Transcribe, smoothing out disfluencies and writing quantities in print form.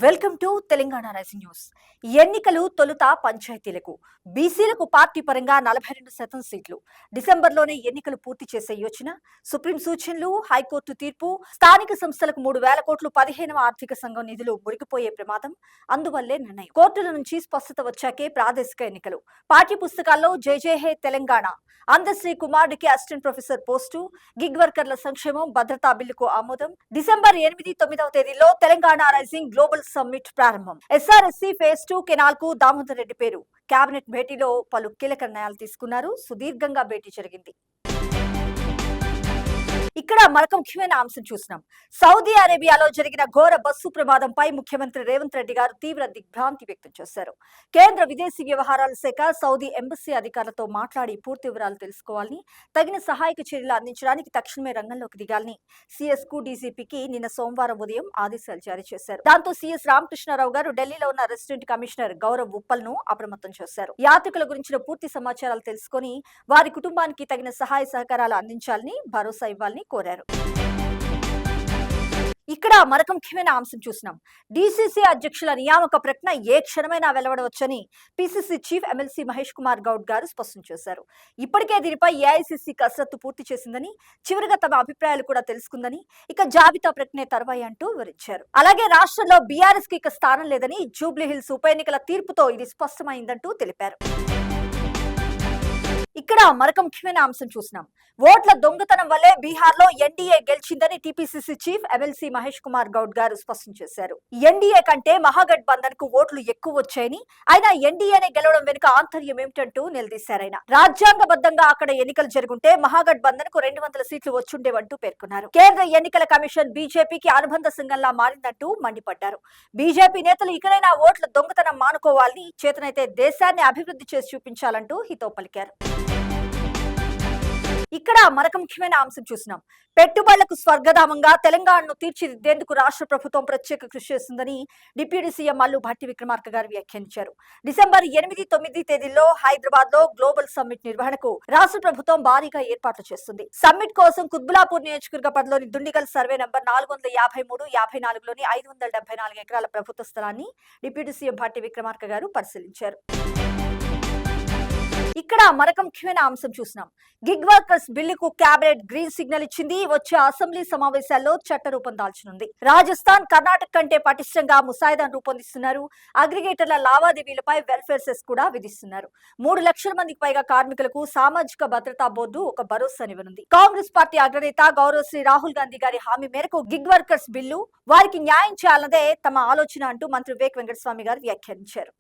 Welcome to Telangana Rising News. ఎన్నికలు తొలుత పంచాయతీలకు బీసీలకు పార్టీ పరంగా 42% సీట్లు. డిసెంబర్లోనే ఎన్నికలు పూర్తి చేసే యోచన. సుప్రీం సూచనలు, హైకోర్టు తీర్పు, స్థానిక సంస్థలకు 3,000 కోట్లు 15వ ఆర్థిక సంఘం నిధులు మురిగిపోయే ప్రమాదం. అందువల్లే నిర్ణయం. కోర్టుల నుంచి స్పష్టత వచ్చాకే ప్రాదేశిక ఎన్నికలు. పాఠ్య పుస్తకాల్లో జై హే తెలంగాణ, అందశ్రీ కుమారుడికి అసిస్టెంట్ ప్రొఫెసర్ పోస్టు, గిగ్ వర్కర్ల సంక్షేమం, భద్రతా బిల్లుకు ఆమోదం. డిసెంబర్ 8, 9వ తేదీలో తెలంగాణ రైజింగ్ గ్లోబల్ సమ్మిట్ ప్రారంభం. ఎస్ఆర్ఎస్సీ ఫేజ్ 2 కెనాల్ కు దామోదర్ రెడ్డి పేరు. కేబినెట్ భేటీలో పలు కీలక నిర్ణయాలు తీసుకున్నారు. సుదీర్ఘంగా భేటీ జరిగింది. ఇక్కడ మరొక ముఖ్యమైన అంశం చూసినాం. సౌదీ అరేబియాలో జరిగిన ఘోర బస్సు ప్రమాదంపై ముఖ్యమంత్రి రేవంత్ రెడ్డి గారు తీవ్ర దిగ్భ్రాంతి వ్యక్తం చేశారు. కేంద్ర విదేశీ వ్యవహారాల శాఖ సౌదీ ఎంబసీ అధికారులతో మాట్లాడి పూర్తి వివరాలు తెలుసుకోవాలని, తగిన సహాయక చర్యలు అందించడానికి తక్షణమే రంగంలోకి దిగాలని సిఎస్ కు డీజీపీకి నిన్న సోమవారం ఉదయం ఆదేశాలు జారీ చేశారు. దాంతో సిఎస్ రామకృష్ణారావు గారు ఢిల్లీలో ఉన్న రెసిడెంట్ కమిషనర్ గౌరవ్ ఉప్పల్ ను అప్రమత్తం చేశారు. యాత్రికుల గురించిన పూర్తి సమాచారాలు తెలుసుకుని వారి కుటుంబానికి తగిన సహాయ సహకారాలు అందించాలని, భరోసా ఇవ్వాలని కోరారు. ఇక్కడ మరొక ముఖ్యమైన అంశం చూసినాం. డీసీసీ అధ్యక్షుల నియామక ప్రకటన ఏ క్షణమైనా వెలువడవచ్చని PCC chief MLC Mahesh Kumar Goud గారు స్పష్టం చేశారు. ఇప్పటికే దీనిపై ఏఐసిసి కసరత్తు పూర్తి చేసిందని, చివరిగా తమ అభిప్రాయాలు కూడా తెలుసుకుందని, ఇక జాబితా ప్రకటనే తర్వాయి అంటూ వివరించారు. అలాగే రాష్ట్రంలో బీఆర్ఎస్ కి ఇక స్థానం లేదని, జూబ్లీహిల్స్ ఉప ఎన్నికల తీర్పుతో ఇది స్పష్టమైందంటూ తెలిపారు. ఇక్కడ మరొక ముఖ్యమైన అంశం చూసినాం. ఓట్ల దొంగతనం వల్లే బీహార్ లో ఎన్డీఏ గెలిచిందని TPCC chief MLC Mahesh Kumar Goud గారు స్పష్టం చేశారు. ఎన్డీఏ కంటే మహాగఠబంధన్ కు ఓట్లు ఎక్కువ వచ్చాయని, అయినా ఎన్డీఏనే గెలవడం వెనుక ఆంతర్యం ఏమిటంటూ నిలదీశారాయన. రాజ్యాంగబద్ధంగా అక్కడ ఎన్నికలు జరుగుంటే మహాగఠబంధన్ కు 200 సీట్లు వచ్చుండేవంటూ పేర్కొన్నారు. కేంద్ర ఎన్నికల కమిషన్ బీజేపీకి అనుబంధ సంఘంలా మారిందంటూ మండిపడ్డారు. బీజేపీ నేతలు ఇకనైనా ఓట్ల దొంగతనం మానుకోవాలని, చేతనైతే దేశాన్ని అభివృద్ధి చేసి చూపించాలంటూ హితవు పలికారు. ఇక్కడ మరొక ముఖ్యమైన అంశం చూసినాం. పెట్టుబడులకు స్వర్గధామంగా తెలంగాణను తీర్చిదిద్దేందుకు రాష్ట్ర ప్రభుత్వం ప్రత్యేక కృషి చేస్తుందని డిప్యూటీ సీఎం మల్లు భట్టి విక్రమార్క గారు వ్యాఖ్యానించారు. డిసెంబర్ 8, 9 తేదీల్లో హైదరాబాద్ లో గ్లోబల్ సమ్మిట్ నిర్వహణకు రాష్ట్ర ప్రభుత్వం భారీగా ఏర్పాట్లు చేస్తుంది. సమ్మిట్ కోసం కుత్బులాపూర్ నియోజకవర్గ పరిధిలోని దుండిగల్ సర్వే నంబర్ 453, 54లోని 574 ఎకరాల ప్రభుత్వ స్థలాన్ని డిప్యూటీ సీఎం భట్టి విక్రమార్క గారు పరిశీలించారు. ఇక్కడ మరొక ముఖ్యమైన అంశం చూసినాం. గిగ్ వర్కర్స్ బిల్లుకు కేబినెట్ గ్రీన్ సిగ్నల్ ఇచ్చింది. వచ్చే అసెంబ్లీ సమావేశాల్లో చట్ట రూపం దాల్చనుంది. రాజస్థాన్, కర్ణాటక కంటే పటిష్టంగా ముసాయిదాను రూపొందిస్తున్నారు. అగ్రిగేటర్ల లావాదేవీలపై వెల్ఫేర్ సెస్ కూడా విధిస్తున్నారు. 3 లక్షల మందికి పైగా కార్మికులకు సామాజిక భద్రతా బోర్డు ఒక భరోసానివ్వనుంది. కాంగ్రెస్ పార్టీ అగ్రనేత గౌరవశ్రీ రాహుల్ గాంధీ గారి హామీ మేరకు గిగ్ వర్కర్స్ బిల్లు వారికి న్యాయం చేయాలన్నదే తమ ఆలోచన అంటూ మంత్రి వివేక్ వెంకటస్వామి గారు వ్యాఖ్యానించారు.